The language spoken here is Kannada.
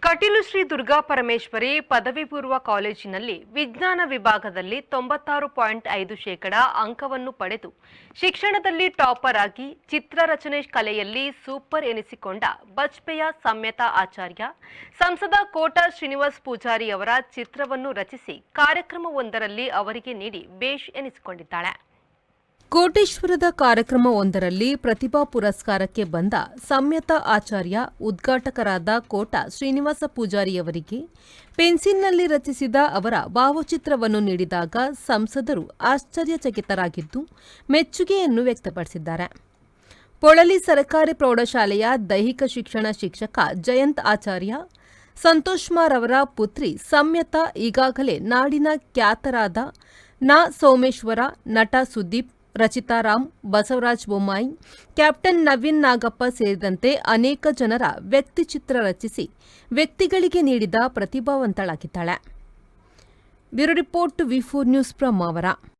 ಕಟೀಲು ಶ್ರೀ ದುರ್ಗಾ ಪರಮೇಶ್ವರಿ ಪದವಿ ಪೂರ್ವ ಕಾಲೇಜಿನಲ್ಲಿ ವಿಜ್ಞಾನ ವಿಭಾಗದಲ್ಲಿ 96.5% ಅಂಕವನ್ನು ಪಡೆದು ಶಿಕ್ಷಣದಲ್ಲಿ ಟಾಪರ್ ಆಗಿ ಚಿತ್ರರಚನೆ ಕಲೆಯಲ್ಲಿ ಸೂಪರ್ ಎನಿಸಿಕೊಂಡ ಬಜ್ಪೆಯ ಸಂಯತಾ ಆಚಾರ್ಯ ಸಂಸದ ಕೋಟ ಶ್ರೀನಿವಾಸ್ ಪೂಜಾರಿ ಅವರ ಚಿತ್ರವನ್ನು ರಚಿಸಿ ಕಾರ್ಯಕ್ರಮವೊಂದರಲ್ಲಿ ಅವರಿಗೆ ನೀಡಿ ಬೇಷ್ ಎನಿಸಿಕೊಂಡಿದ್ದಾಳೆ. ಕೋಟೇಶ್ವರದ ಕಾರ್ಯಕ್ರಮವೊಂದರಲ್ಲಿ ಪ್ರತಿಭಾ ಪುರಸ್ಕಾರಕ್ಕೆ ಬಂದ ಸಂಯತಾ ಆಚಾರ್ಯ ಉದ್ಘಾಟಕರಾದ ಕೋಟ ಶ್ರೀನಿವಾಸ ಪೂಜಾರಿಯವರಿಗೆ ಪೆನ್ಸಿಲ್ನಲ್ಲಿ ರಚಿಸಿದ ಅವರ ಭಾವಚಿತ್ರವನ್ನು ನೀಡಿದಾಗ ಸಂಸದರು ಆಶ್ಚರ್ಯಚಕಿತರಾಗಿದ್ದು ಮೆಚ್ಚುಗೆಯನ್ನು ವ್ಯಕ್ತಪಡಿಸಿದ್ದಾರೆ. ಪೊಳಲಿ ಸರ್ಕಾರಿ ಪ್ರೌಢಶಾಲೆಯ ದೈಹಿಕ ಶಿಕ್ಷಣ ಶಿಕ್ಷಕ ಜಯಂತ್ ಆಚಾರ್ಯ ಸಂತೋಷ್ಮಾರ್ ಅವರ ಪುತ್ರಿ ಸಂಯತಾ ಈಗಾಗಲೇ ನಾಡಿನ ಖ್ಯಾತರಾದ ನಾ ಸೋಮೇಶ್ವರ, ನಟ ಸುದೀಪ್, ರಚಿತಾ ರಾಮ್, ಬಸವರಾಜ ಬೊಮ್ಮಾಯಿ, ಕ್ಯಾಪ್ಟನ್ ನವೀನ್ ನಾಗಪ್ಪ ಸೇರಿದಂತೆ ಅನೇಕ ಜನರ ವ್ಯಕ್ತಿಚಿತ್ರ ರಚಿಸಿ ವ್ಯಕ್ತಿಗಳಿಗೆ ನೀಡಿದ ಪ್ರತಿಭಾವಂತಳಾಗಿದ್ದಾಳೆ. ಬ್ಯೂರೋ ರಿಪೋರ್ಟ್ ವಿ4 ನ್ಯೂಸ್ ಬ್ರಹ್ಮಾವರ.